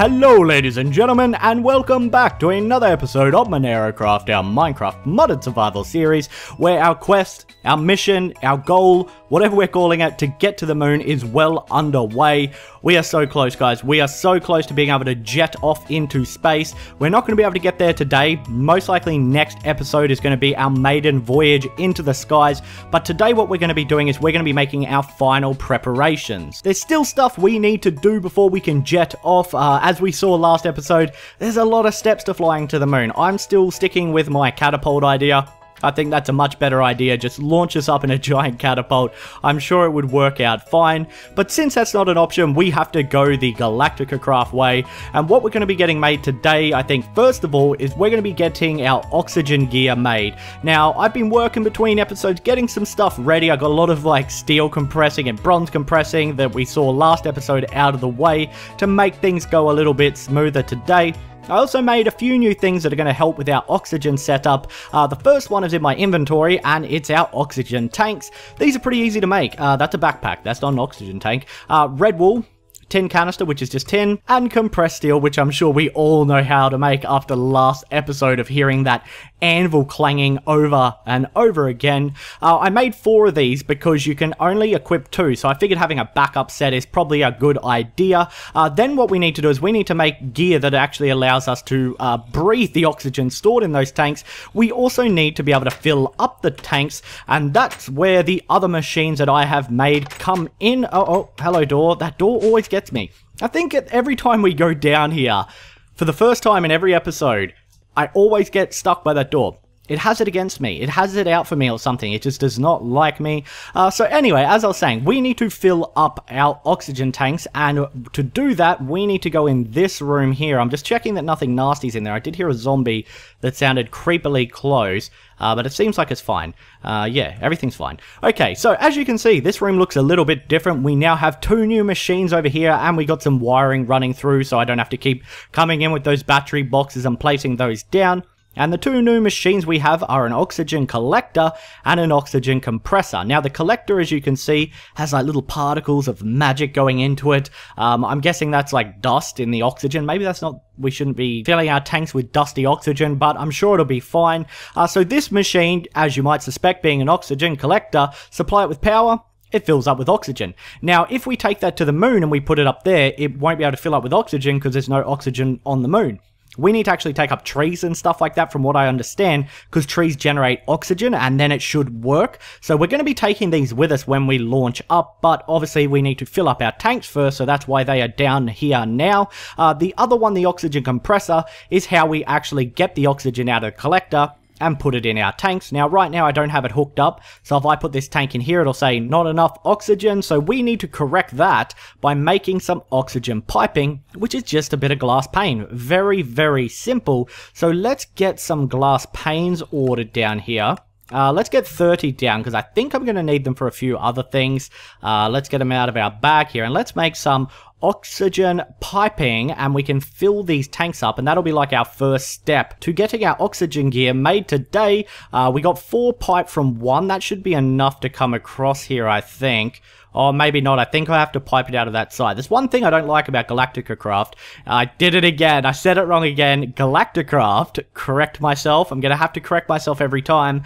Hello ladies and gentlemen, and welcome back to another episode of MenaeroCraft, our Minecraft modded survival series, where our quest, our mission, our goal, whatever we're calling it, to get to the moon is well underway. We are so close, guys. We are so close to being able to jet off into space. We're not going to be able to get there today. Most likely next episode is going to be our maiden voyage into the skies, but today what we're going to be doing is we're going to be making our final preparations. There's still stuff we need to do before we can jet off. As we saw last episode, there's a lot of steps to flying to the moon. I'm still sticking with my catapult idea. I think that's a much better idea. Just launch us up in a giant catapult. I'm sure it would work out fine. But since that's not an option, we have to go the MenaeroCraft way. And what we're going to be getting made today, I think, first of all, is we're going to be getting our oxygen gear made. Now, I've been working between episodes getting some stuff ready. I got a lot of like steel compressing and bronze compressing that we saw last episode out of the way to make things go a little bit smoother today. I also made a few new things that are going to help with our oxygen setup. The first one is in my inventory, and it's our oxygen tanks. These are pretty easy to make. That's a backpack. That's not an oxygen tank. Red wool. Tin canister, which is just tin, and compressed steel, which I'm sure we all know how to make after the last episode of hearing that anvil clanging over and over again. I made 4 of these because you can only equip 2, so I figured having a backup set is probably a good idea. Then what we need to do is we need to make gear that actually allows us to breathe the oxygen stored in those tanks. We also need to be able to fill up the tanks, and that's where the other machines that I have made come in. Oh, hello door. That door always gets me. I think every time we go down here, for the first time in every episode, I always get stuck by that door. It has it against me. It has it out for me or something. It just does not like me. So anyway, as I was saying, we need to fill up our oxygen tanks, and to do that, we need to go in this room here. I'm just checking that nothing nasty's in there. I did hear a zombie that sounded creepily close, but it seems like it's fine. Yeah, everything's fine. Okay, so as you can see, this room looks a little bit different. We now have 2 new machines over here, and we got some wiring running through, so I don't have to keep coming in with those battery boxes and placing those down. And the 2 new machines we have are an oxygen collector and an oxygen compressor. Now the collector, as you can see, has like little particles of magic going into it. I'm guessing that's like dust in the oxygen. Maybe that's not, we shouldn't be filling our tanks with dusty oxygen, but I'm sure it'll be fine. So this machine, as you might suspect, being an oxygen collector, supply it with power, it fills up with oxygen. Now, if we take that to the moon and we put it up there, it won't be able to fill up with oxygen because there's no oxygen on the moon. We need to actually take up trees and stuff like that from what I understand, because trees generate oxygen and then it should work. So we're going to be taking these with us when we launch up, but obviously we need to fill up our tanks first, so that's why they are down here now. The other one, the oxygen compressor, is how we actually get the oxygen out of the collector and put it in our tanks. Now, right now I don't have it hooked up, so if I put this tank in here, it'll say not enough oxygen, so we need to correct that by making some oxygen piping, which is just a bit of glass pane. Very, very simple. So let's get some glass panes ordered down here. Let's get 30 down, because I think I'm going to need them for a few other things. Let's get them out of our bag here, and let's make some oxygen piping, and we can fill these tanks up, and that'll be like our first step to getting our oxygen gear made today. We got 4 pipe from 1. That should be enough to come across here, I think. Or maybe not. I think I have to pipe it out of that side. There's one thing I don't like about MenaeroCraft. I did it again. I said it wrong again. MenaeroCraft, correct myself. I'm going to have to correct myself every time.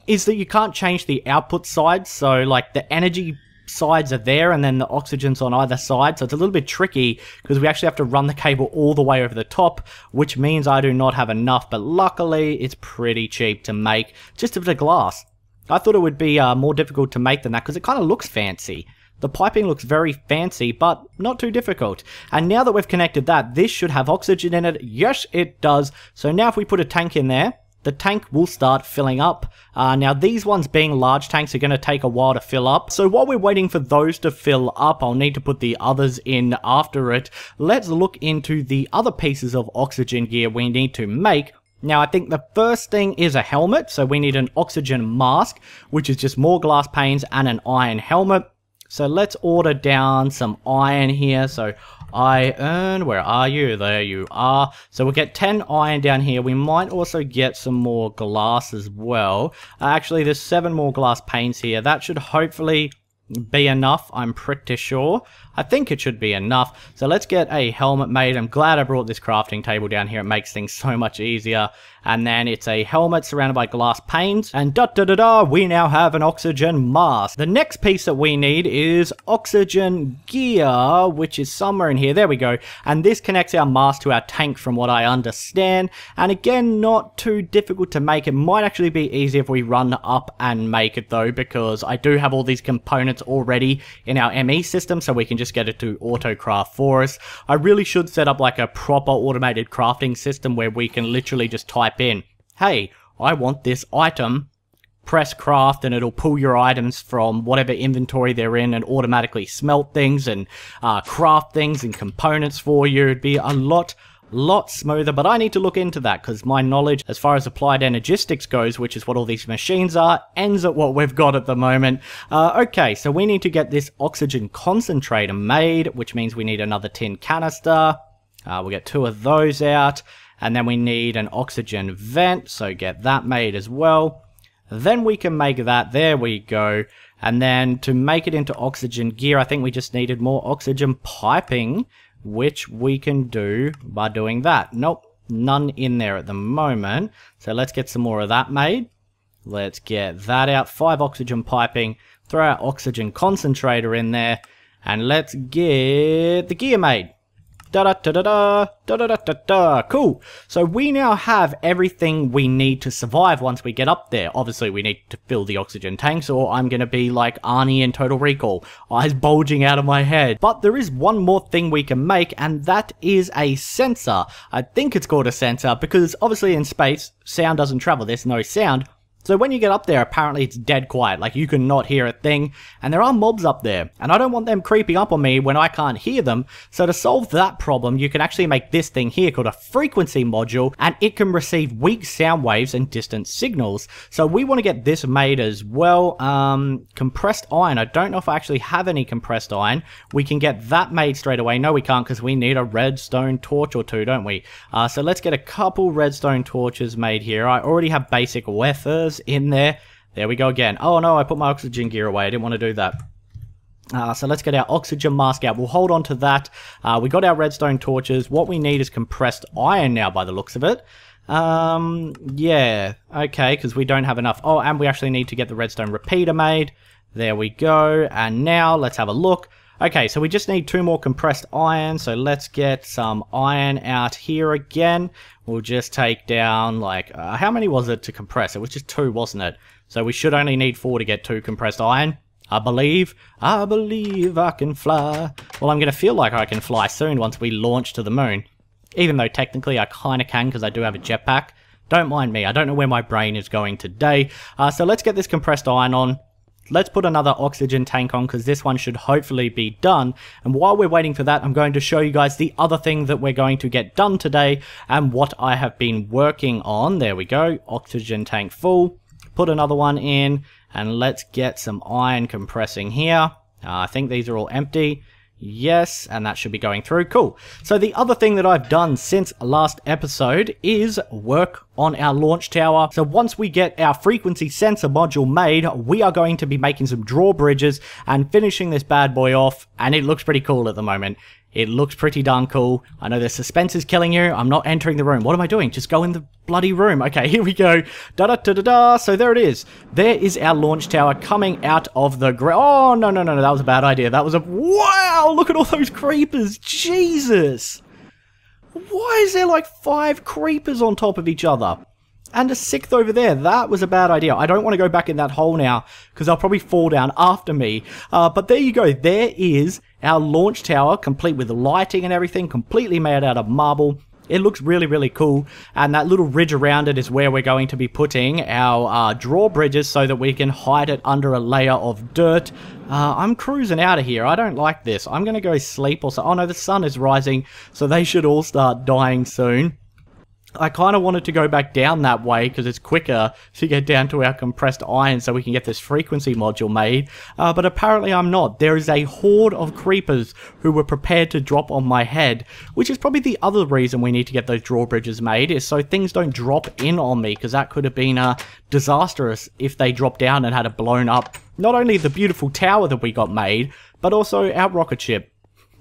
Is that you can't change the output side. So, like, the energy sides are there and then the oxygen's on either side, so it's a little bit tricky because we actually have to run the cable all the way over the top, which means I do not have enough, but luckily it's pretty cheap to make. Just a bit of glass. I thought it would be more difficult to make than that because it kind of looks fancy. The piping looks very fancy, but not too difficult. And now that we've connected that, this should have oxygen in it. Yes, it does. So now if we put a tank in there, the tank will start filling up. Now these ones being large tanks are going to take a while to fill up. So while we're waiting for those to fill up, I'll need to put the others in after it. Let's look into the other pieces of oxygen gear we need to make. Now I think the first thing is a helmet. So we need an oxygen mask, which is just more glass panes and an iron helmet. So let's order down some iron here. So iron, where are you? There you are. So we'll get 10 iron down here. We might also get some more glass as well. Actually, there's 7 more glass panes here. That should hopefully be enough, I'm pretty sure. I think it should be enough. So let's get a helmet made. I'm glad I brought this crafting table down here. It makes things so much easier. And then it's a helmet surrounded by glass panes. And we now have an oxygen mask. The next piece that we need is oxygen gear, which is somewhere in here. There we go. And this connects our mask to our tank from what I understand. And again, not too difficult to make. It might actually be easy if we run up and make it though, because I do have all these components already in our ME system, so we can just get it to auto craft for us. I really should set up like a proper automated crafting system where we can literally just type in, hey, I want this item, press craft, and it'll pull your items from whatever inventory they're in and automatically smelt things and craft things and components for you. It'd be a lot smoother, but I need to look into that because my knowledge as far as applied energistics goes, which is what all these machines are, ends at what we've got at the moment. Okay, so we need to get this oxygen concentrator made, which means we need another tin canister. We'll get 2 of those out, and then we need an oxygen vent, so get that made as well. Then we can make that, there we go. And then to make it into oxygen gear, I think we just needed more oxygen piping, which we can do by doing that. Nope, none in there at the moment. So let's get some more of that made. Let's get that out. 5 oxygen piping. Throw our oxygen concentrator in there. And let's get the gear made. Cool. So we now have everything we need to survive once we get up there. Obviously, we need to fill the oxygen tanks, or I'm going to be like Arnie in Total Recall, eyes bulging out of my head. But there is one more thing we can make, and that is a sensor. I think it's called a sensor because obviously in space, sound doesn't travel. There's no sound. So when you get up there, apparently it's dead quiet, like you cannot hear a thing, and there are mobs up there, and I don't want them creeping up on me when I can't hear them. So to solve that problem, you can actually make this thing here called a frequency module, and it can receive weak sound waves and distant signals. So we want to get this made as well. Compressed iron, I don't know if I actually have any compressed iron. We can get that made straight away. No, we can't, because we need a redstone torch or 2, don't we? So let's get a couple redstone torches made here. I already have basic wethers in there. There we go again. Oh no, I put my oxygen gear away. I didn't want to do that. So let's get our oxygen mask out. We'll hold on to that. We got our redstone torches. What we need is compressed iron now by the looks of it. Yeah, okay, because we don't have enough. Oh, and we actually need to get the redstone repeater made. There we go. And now let's have a look. Okay, so we just need 2 more compressed iron, so let's get some iron out here again. We'll just take down, like, how many was it to compress? It was just 2, wasn't it? So we should only need 4 to get 2 compressed iron. I believe I can fly. Well, I'm going to feel like I can fly soon once we launch to the moon. Even though technically I kind of can because I do have a jetpack. Don't mind me, I don't know where my brain is going today. So let's get this compressed iron on. Let's put another oxygen tank on because this one should hopefully be done. And while we're waiting for that, I'm going to show you guys the other thing that we're going to get done today and what I have been working on. There we go. Oxygen tank full. Put another one in and let's get some iron compressing here. I think these are all empty. Yes, and that should be going through. Cool. So the other thing that I've done since last episode is work on our launch tower. So once we get our frequency sensor module made, we are going to be making some drawbridges and finishing this bad boy off, and it looks pretty cool at the moment. It looks pretty darn cool. I know the suspense is killing you. I'm not entering the room. What am I doing? Just go in the bloody room. Okay, here we go. Da-da-da-da-da. So there it is. There is our launch tower coming out of the ground. Oh, no, no, no, no. That was a bad idea. That was a... Wow! Look at all those creepers. Jesus! Why is there like 5 creepers on top of each other? And a 6th over there. That was a bad idea. I don't want to go back in that hole now because they'll probably fall down after me. But there you go. There is our launch tower, complete with lighting and everything, completely made out of marble. It looks really, really cool. And that little ridge around it is where we're going to be putting our drawbridges so that we can hide it under a layer of dirt. I'm cruising out of here. I don't like this. I'm going to go sleep or so. Oh no, the sun is rising, so they should all start dying soon. I kind of wanted to go back down that way because it's quicker to get down to our compressed iron so we can get this frequency module made, but apparently I'm not. There is a horde of creepers who were prepared to drop on my head, which is probably the other reason we need to get those drawbridges made, is so things don't drop in on me, because that could have been disastrous if they dropped down and had it blown up. Not only the beautiful tower that we got made, but also our rocket ship.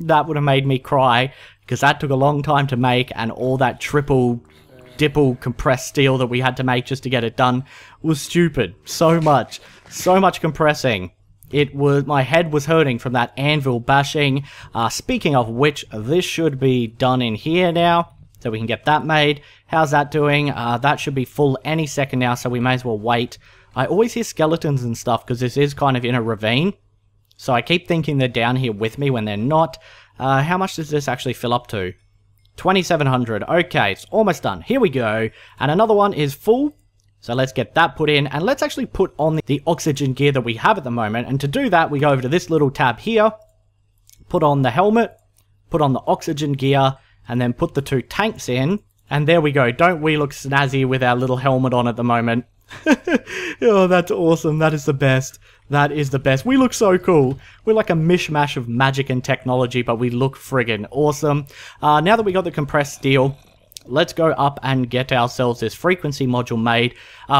that would have made me cry, because that took a long time to make, and all that triple dipple compressed steel that we had to make just to get it done was stupid. So much compressing. It was, my head was hurting from that anvil bashing. Speaking of which, this should be done in here now, so we can get that made. How's that doing? That should be full any second now, so we may as well wait. I always hear skeletons and stuff, because this is kind of in a ravine. So I keep thinking they're down here with me when they're not. How much does this actually fill up to? 2,700. Okay, it's almost done. Here we go. And another one is full. So let's get that put in. And let's actually put on the oxygen gear that we have at the moment. And to do that, we go over to this little tab here. Put on the helmet. Put on the oxygen gear. And then put the 2 tanks in. And there we go. Don't we look snazzy with our little helmet on at the moment? Oh, that's awesome. That is the best. That is the best. We look so cool. We're like a mishmash of magic and technology, but we look friggin' awesome. Now that we got the compressed steel, let's go up and get ourselves this frequency module made.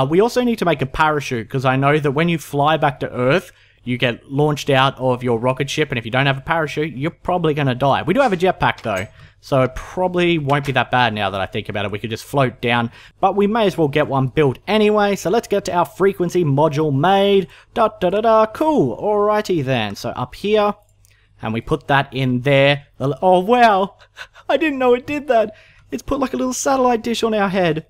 We also need to make a parachute, because I know that when you fly back to Earth, you get launched out of your rocket ship, and if you don't have a parachute, you're probably going to die. We do have a jetpack, though, so it probably won't be that bad now that I think about it. We could just float down, but we may as well get one built anyway. So let's get to our frequency module made. Cool. Alrighty then. So up here, and we put that in there. Oh, wow. I didn't know it did that. It's put like a little satellite dish on our head.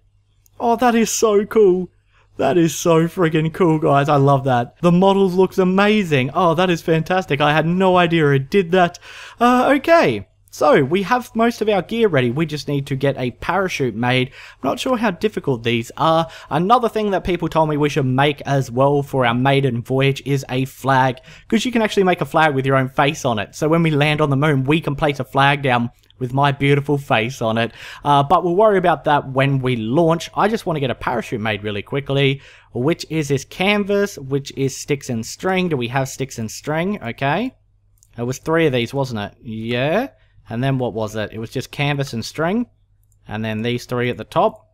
Oh, that is so cool. That is so friggin' cool, guys. I love that. The model looks amazing. Oh, that is fantastic. I had no idea it did that. Okay. So, we have most of our gear ready. We just need to get a parachute made. I'm not sure how difficult these are. Another thing that people told me we should make as well for our maiden voyage is a flag, because you can actually make a flag with your own face on it. So when we land on the moon, we can place a flag down with my beautiful face on it. But we'll worry about that when we launch. I just want to get a parachute made really quickly, which is this canvas, which is sticks and string. Do we have sticks and string? Okay. It was 3 of these, wasn't it? Yeah. And then what was it? It was just canvas and string. And then these 3 at the top.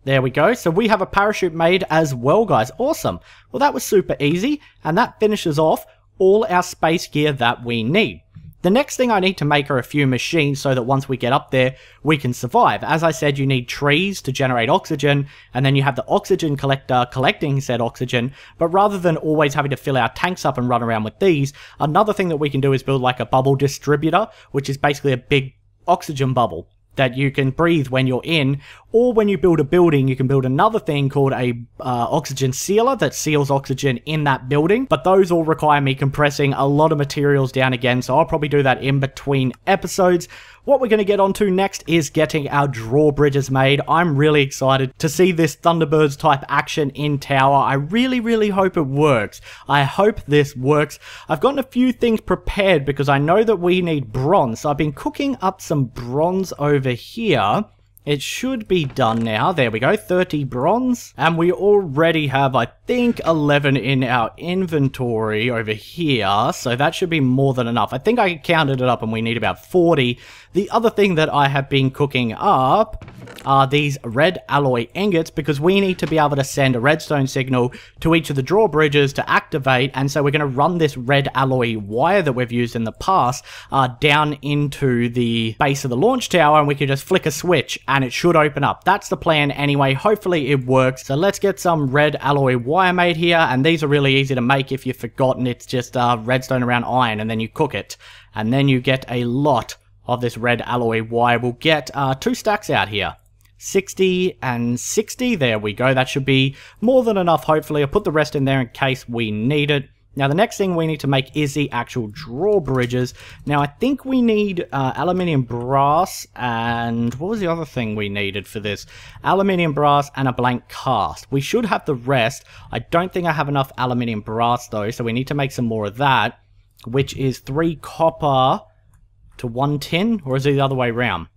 There we go. So we have a parachute made as well, guys. Awesome. Well, that was super easy. And that finishes off all our space gear that we need. The next thing I need to make are a few machines so that once we get up there, we can survive. As I said, you need trees to generate oxygen, and then you have the oxygen collector collecting said oxygen, but rather than always having to fill our tanks up and run around with these, another thing that we can do is build like a bubble distributor, which is basically a big oxygen bubble that you can breathe when you're in, or when you build a building, you can build another thing called a oxygen sealer that seals oxygen in that building, but those all require me compressing a lot of materials down again, so I'll probably do that in between episodes. What we're going to get onto next is getting our drawbridges made. I'm really excited to see this Thunderbirds type action in tower. I really hope it works. I hope this works. I've gotten a few things prepared because I know that we need bronze. So I've been cooking up some bronze over here. It should be done now. There we go, 30 bronze. And we already have, I think, 11 in our inventory over here. So that should be more than enough. I think I counted it up and we need about 40. The other thing that I have been cooking up are these red alloy ingots, because we need to be able to send a redstone signal to each of the drawbridges to activate, and so we're going to run this red alloy wire that we've used in the past down into the base of the launch tower, and we can just flick a switch and it should open up. That's the plan anyway. Hopefully it works. So let's get some red alloy wire made here, and these are really easy to make if you've forgotten. It's just redstone around iron, and then you cook it, and then you get a lot of this red alloy wire. We'll get 2 stacks out here. 60 and 60. There we go. That should be more than enough, hopefully. I'll put the rest in there in case we need it. Now, the next thing we need to make is the actual drawbridges. Now, I think we need aluminium brass, and what was the other thing we needed for this? Aluminium brass and a blank cast. We should have the rest. I don't think I have enough aluminium brass, though, so we need to make some more of that, which is 3 copper to 1 tin, or is it the other way around?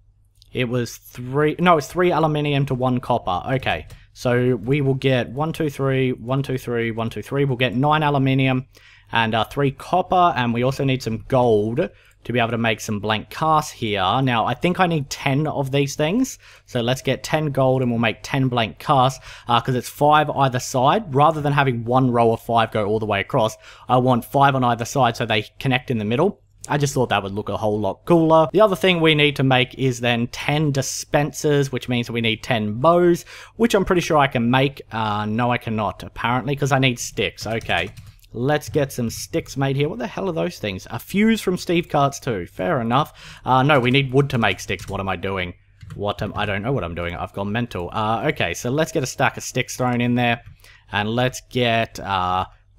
It was 3, no, it's 3 aluminium to 1 copper. Okay, so we will get 1, 2, 3, 1, 2, 3, 1, 2, 3. We'll get 9 aluminium and 3 copper, and we also need some gold to be able to make some blank casts here. Now, I think I need 10 of these things, so let's get 10 gold and we'll make 10 blank casts, because it's 5 either side. Rather than having 1 row of 5 go all the way across, I want 5 on either side so they connect in the middle. I just thought that would look a whole lot cooler. The other thing we need to make is then 10 dispensers, which means we need 10 bows, which I'm pretty sure I can make. No, I cannot, apparently, because I need sticks. Okay, let's get some sticks made here. What the hell are those things? A fuse from Steve Carts too. Fair enough. No, we need wood to make sticks. What am I doing? I don't know what I'm doing. I've gone mental. Okay, so let's get a stack of sticks thrown in there, and let's get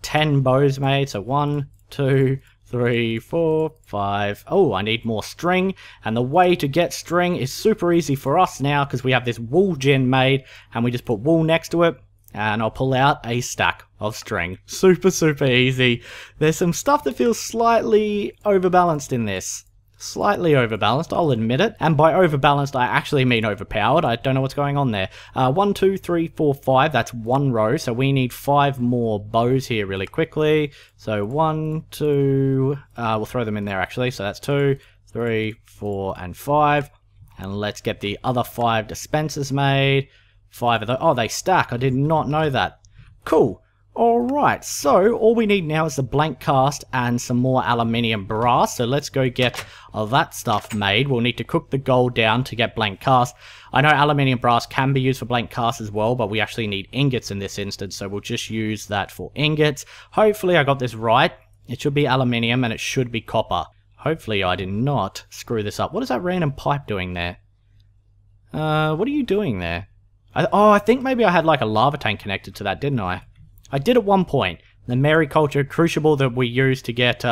10 bows made. So 1, 2, 3, 4, 5. Oh, I need more string. And the way to get string is super easy for us now because we have this wool gin made and we just put wool next to it. And I'll pull out a stack of string. Super, super easy. There's some stuff that feels slightly overbalanced in this. Slightly overbalanced, I'll admit it. And by overbalanced, I actually mean overpowered. I don't know what's going on there. 1, 2, 3, 4, 5. That's one row. So we need 5 more bows here really quickly. So 1, 2. We'll throw them in there actually. So that's 2, 3, 4, and 5. And let's get the other 5 dispensers made. 5 of those. Oh, they stack. I did not know that. Cool. Alright, so all we need now is the blank cast and some more aluminium brass, so let's go get that stuff made. We'll need to cook the gold down to get blank cast. I know aluminium brass can be used for blank cast as well, but we actually need ingots in this instance, so we'll just use that for ingots. Hopefully I got this right. It should be aluminium and it should be copper. Hopefully I did not screw this up. What is that random pipe doing there? What are you doing there? I think maybe I had like a lava tank connected to that, didn't I? I did at one point. The mariculture crucible that we used to get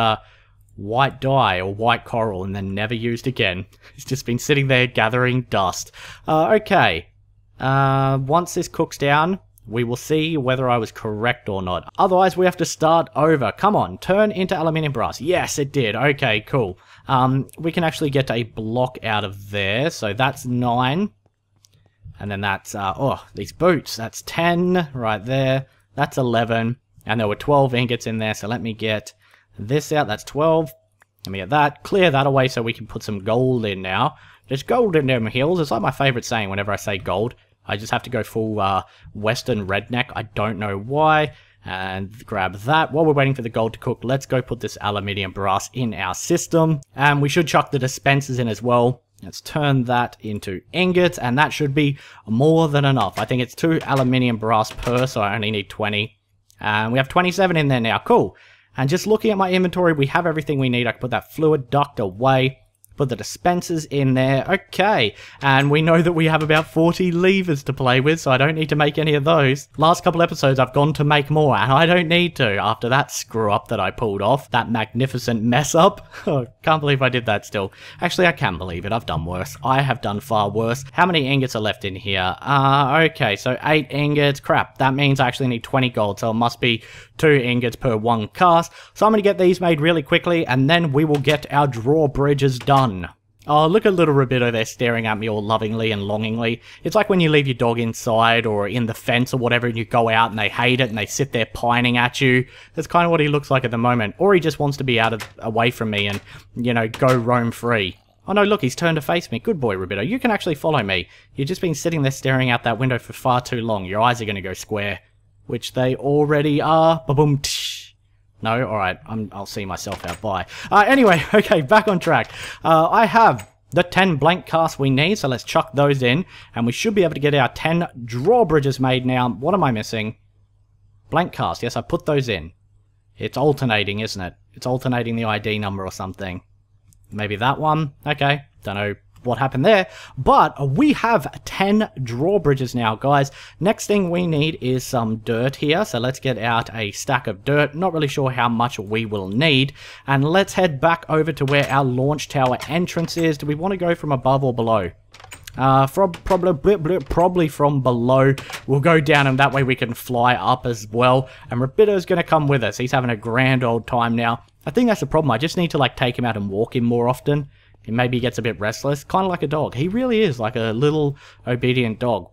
white dye or white coral and then never used again. It's just been sitting there gathering dust. Okay. Once this cooks down, we will see whether I was correct or not. Otherwise, we have to start over. Come on, turn into aluminium brass. Yes, it did. Okay, cool. We can actually get a block out of there. So that's 9. And then that's, oh, these boots. That's 10 right there. That's 11, and there were 12 ingots in there, so let me get this out. That's 12. Let me get that. Clear that away so we can put some gold in now. There's gold in them hills. It's like my favorite saying whenever I say gold. I just have to go full Western redneck. I don't know why. And grab that. While we're waiting for the gold to cook, let's go put this aluminium brass in our system. And we should chuck the dispensers in as well. Let's turn that into ingots, and that should be more than enough. I think it's 2 aluminium brass per, so I only need 20. And we have 27 in there now. Cool. And just looking at my inventory, we have everything we need. I can put that fluid duct away. Put the dispensers in there. Okay. And we know that we have about 40 levers to play with, so I don't need to make any of those. Last couple episodes, I've gone to make more, and I don't need to after that screw up that I pulled off. That magnificent mess up. Oh, can't believe I did that still. Actually, I can believe it. I've done worse. I have done far worse. How many ingots are left in here? Okay, so 8 ingots. Crap. That means I actually need 20 gold, so it must be 2 ingots per 1 cast. So I'm going to get these made really quickly, and then we will get our drawbridges done. Oh, look at little Rabbito there staring at me all lovingly and longingly. It's like when you leave your dog inside or in the fence or whatever and you go out and they hate it and they sit there pining at you. That's kind of what he looks like at the moment. Or he just wants to be away from me and, you know, go roam free. Oh no, look, he's turned to face me. Good boy, Rabbito. You can actually follow me. You've just been sitting there staring out that window for far too long. Your eyes are going to go square. Which they already are. Ba-boom, tsh. No? Alright, I'll see myself out. Bye. Anyway, okay, back on track. I have the 10 blank casts we need, so let's chuck those in. And we should be able to get our 10 drawbridges made now. What am I missing? Blank cast. Yes, I put those in. It's alternating, isn't it? It's alternating the ID number or something. Maybe that one? Okay, don't know what happened there, but we have 10 drawbridges now, guys. Next thing we need is some dirt here, so let's get out a stack of dirt. Not really sure how much we will need, and let's head back over to where our launch tower entrance is. Do we want to go from above or below? Probably from below. We'll go down and that way we can fly up as well. And Rabbito's going to come with us. He's having a grand old time now. I think that's the problem. I just need to like take him out and walk him more often. And maybe he gets a bit restless. Kind of like a dog. He really is like a little obedient dog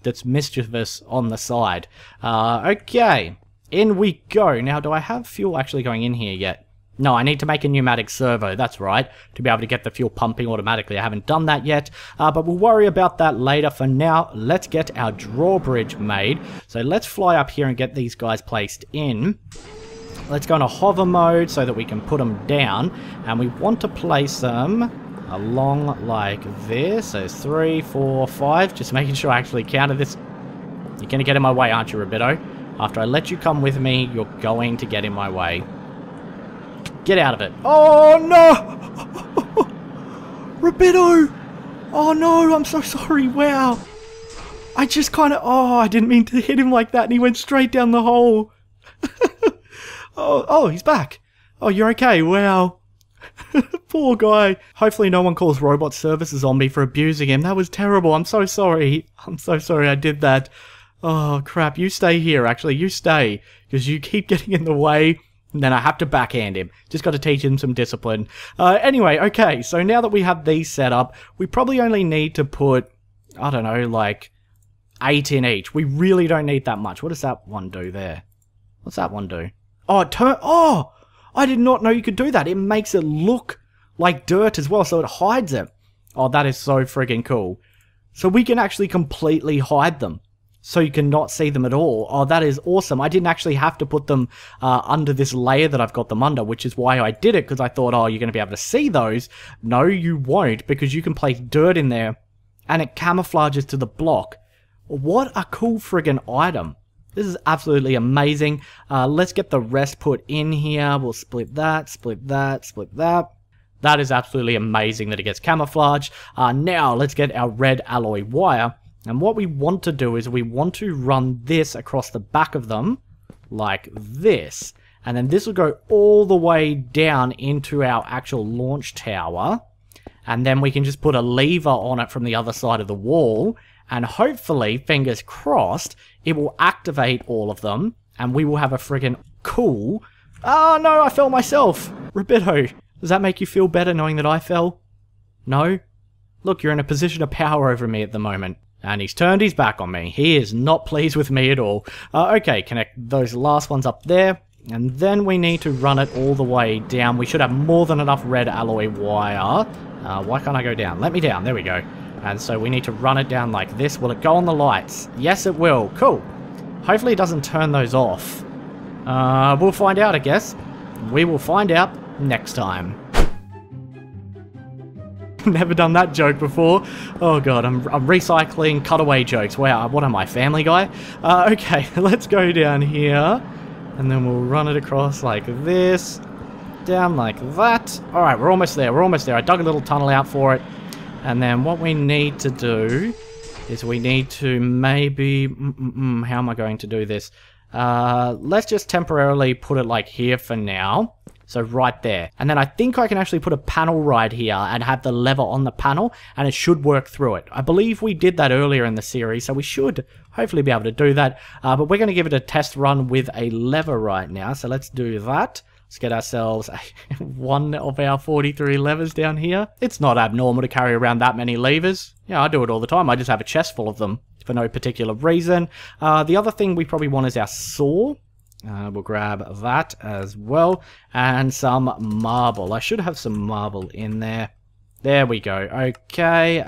that's mischievous on the side. Okay. In we go. Now, do I have fuel actually going in here yet? No, I need to make a pneumatic servo, that's right, to be able to get the fuel pumping automatically. I haven't done that yet, but we'll worry about that later. For now, let's get our drawbridge made. So let's fly up here and get these guys placed in. Let's go into hover mode so that we can put them down. And we want to place them along like this. So 3, 4, 5. Just making sure I actually counted this. You're going to get in my way, aren't you, Rabbito? After I let you come with me, you're going to get in my way. Get out of it. Oh, no! Rabbito! Oh, no, I'm so sorry. Wow. I just kind of... Oh, I didn't mean to hit him like that, and he went straight down the hole. Oh, he's back. Oh, you're okay. Wow. Poor guy. Hopefully no one calls robot services on me for abusing him. That was terrible. I'm so sorry. I'm so sorry I did that. Oh, crap. You stay here, actually. You stay. Because you keep getting in the way. And then I have to backhand him. Just got to teach him some discipline. Anyway, okay. So now that we have these set up, we probably only need to put, I don't know, like 8 in each. We really don't need that much. What does that one do there? What's that one do? Oh, I did not know you could do that. It makes it look like dirt as well, so it hides it. Oh, that is so friggin' cool. So we can actually completely hide them, so you cannot see them at all. Oh, that is awesome. I didn't actually have to put them under this layer that I've got them under, which is why I did it, because I thought, oh, you're going to be able to see those. No, you won't, because you can place dirt in there, and it camouflages to the block. What a cool friggin' item. This is absolutely amazing. Let's get the rest put in here. We'll split that, split that, split that. That is absolutely amazing that it gets camouflage. Now, let's get our red alloy wire. And what we want to do is we want to run this across the back of them, like this. And then this will go all the way down into our actual launch tower. And then we can just put a lever on it from the other side of the wall. And hopefully, fingers crossed, it will activate all of them, and we will have a friggin' cool... Oh no, I fell myself! Rabbito, does that make you feel better knowing that I fell? No? Look, you're in a position of power over me at the moment. And he's turned his back on me. He is not pleased with me at all. Okay, connect those last ones up there. And then we need to run it all the way down. We should have more than enough red alloy wire. Why can't I go down? Let me down. There we go. And so we need to run it down like this. Will it go on the lights? Yes, it will. Cool. Hopefully it doesn't turn those off. We'll find out, I guess. We will find out next time. Never done that joke before. Oh god, I'm recycling cutaway jokes. Wow, what am I, Family Guy? Okay, let's go down here. And then we'll run it across like this. Down like that. Alright, we're almost there. We're almost there. I dug a little tunnel out for it. And then what we need to do is we need to maybe... how am I going to do this? Let's just temporarily put it like here for now. So right there. And then I think I can actually put a panel right here and have the lever on the panel, and it should work through it. I believe we did that earlier in the series, so we should hopefully be able to do that. But we're going to give it a test run with a lever right now. So let's do that. Let's get ourselves one of our 43 levers down here. It's not abnormal to carry around that many levers. Yeah, I do it all the time. I just have a chest full of them for no particular reason. The other thing we probably want is our saw. We'll grab that as well. And some marble. I should have some marble in there. There we go. Okay,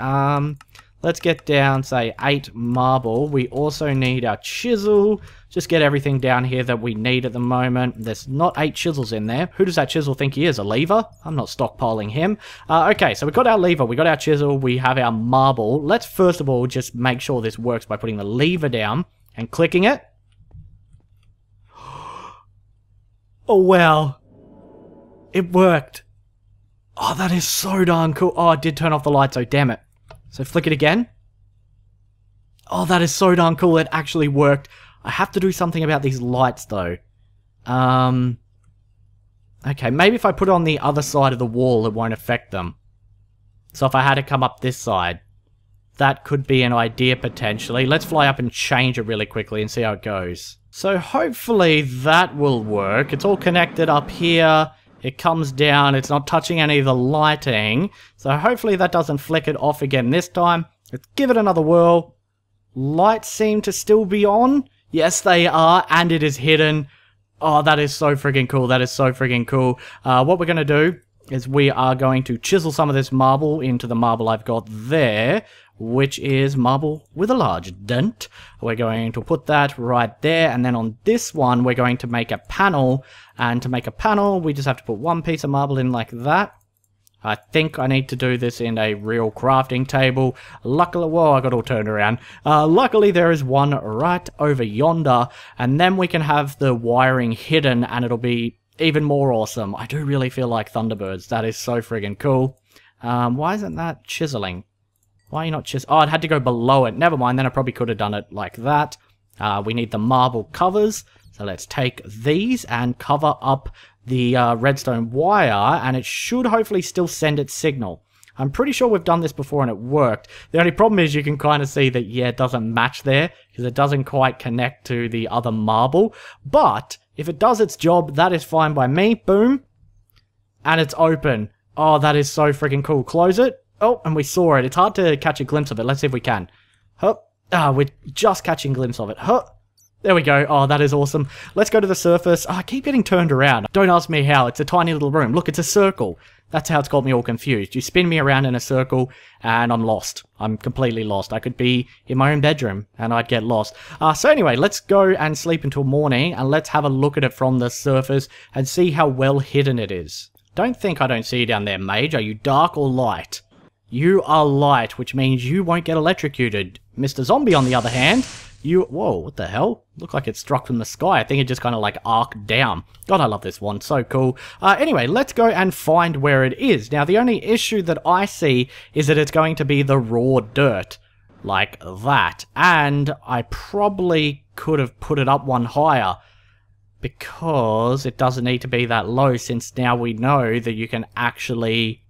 let's get down, say, 8 marble. We also need our chisel. Just get everything down here that we need at the moment. There's not 8 chisels in there. Who does that chisel think he is? A lever? I'm not stockpiling him. Okay, so we got our lever, we got our chisel, we have our marble. Let's first of all just make sure this works by putting the lever down and clicking it. Oh, wow. It worked. Oh, that is so darn cool. Oh, it did turn off the lights, oh damn it. So flick it again. Oh, that is so darn cool. It actually worked. I have to do something about these lights, though. Okay, maybe if I put it on the other side of the wall, it won't affect them. So if I had to come up this side, that could be an idea, potentially. Let's fly up and change it really quickly and see how it goes. So hopefully that will work. It's all connected up here. It comes down. It's not touching any of the lighting. So hopefully that doesn't flick it off again this time. Let's give it another whirl. Lights seem to still be on. Yes, they are, and it is hidden. Oh, that is so friggin' cool. That is so friggin' cool. What we're going to do is we are going to chisel some of this marble into the marble I've got there, which is marble with a large dent. We're going to put that right there, and then on this one, we're going to make a panel And to make a panel, we just have to put one piece of marble in like that. I think I need to do this in a real crafting table. Luckily, whoa, I got all turned around. Luckily, there is one right over yonder, and then we can have the wiring hidden, and it'll be even more awesome. I do really feel like Thunderbirds. That is so friggin' cool. Why isn't that chiseling? Why are you not chiseling? Oh, it had to go below it. Never mind, then I probably could have done it like that. We need the marble covers, so let's take these and cover up the redstone wire, and it should hopefully still send its signal. I'm pretty sure we've done this before and it worked. The only problem is you can kind of see that, yeah, it doesn't match there, because it doesn't quite connect to the other marble. But if it does its job, that is fine by me. Boom. And it's open. Oh, that is so freaking cool. Close it. Oh, and we saw it. It's hard to catch a glimpse of it. Let's see if we can. Huh. We're just catching a glimpse of it. Huh. There we go. Oh, that is awesome. Let's go to the surface. Oh, I keep getting turned around. Don't ask me how. It's a tiny little room. Look, it's a circle. That's how it's got me all confused. You spin me around in a circle, and I'm lost. I'm completely lost. I could be in my own bedroom, and I'd get lost. So anyway, let's go and sleep until morning, and let's have a look at it from the surface and see how well hidden it is. Don't think I don't see you down there, mage. Are you dark or light? You are light, which means you won't get electrocuted. Mr. Zombie, on the other hand, whoa, what the hell? Looked like it struck from the sky. I think it just kind of like arced down. God, I love this one. So cool. Anyway, let's go and find where it is. Now, the only issue that I see is that it's going to be the raw dirt. Like that. And I probably could have put it up one higher, because it doesn't need to be that low, since now we know that you can actually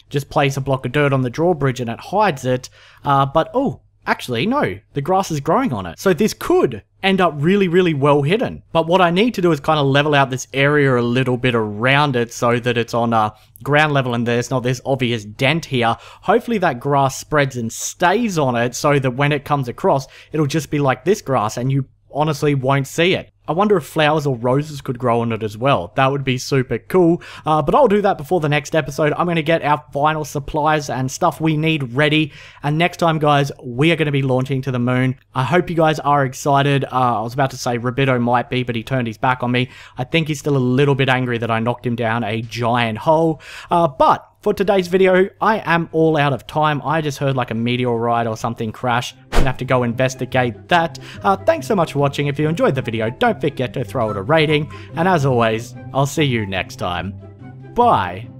just place a block of dirt on the drawbridge and it hides it. But, oh, actually, no, the grass is growing on it. So this could end up really, really well hidden. But what I need to do is kind of level out this area a little bit around it so that it's on ground level and there's not this obvious dent here. Hopefully that grass spreads and stays on it so that when it comes across, it'll just be like this grass and you honestly won't see it. I wonder if flowers or roses could grow on it as well. That would be super cool. But I'll do that before the next episode. I'm going to get our final supplies and stuff we need ready. And next time, guys, we are going to be launching to the moon. I hope you guys are excited. I was about to say Rabito might be, but he turned his back on me. I think he's still a little bit angry that I knocked him down a giant hole. But for today's video, I am all out of time. I just heard like a meteorite or something crash. I'm gonna have to go investigate that. Thanks so much for watching. If you enjoyed the video, don't forget to throw it a rating. And as always, I'll see you next time. Bye.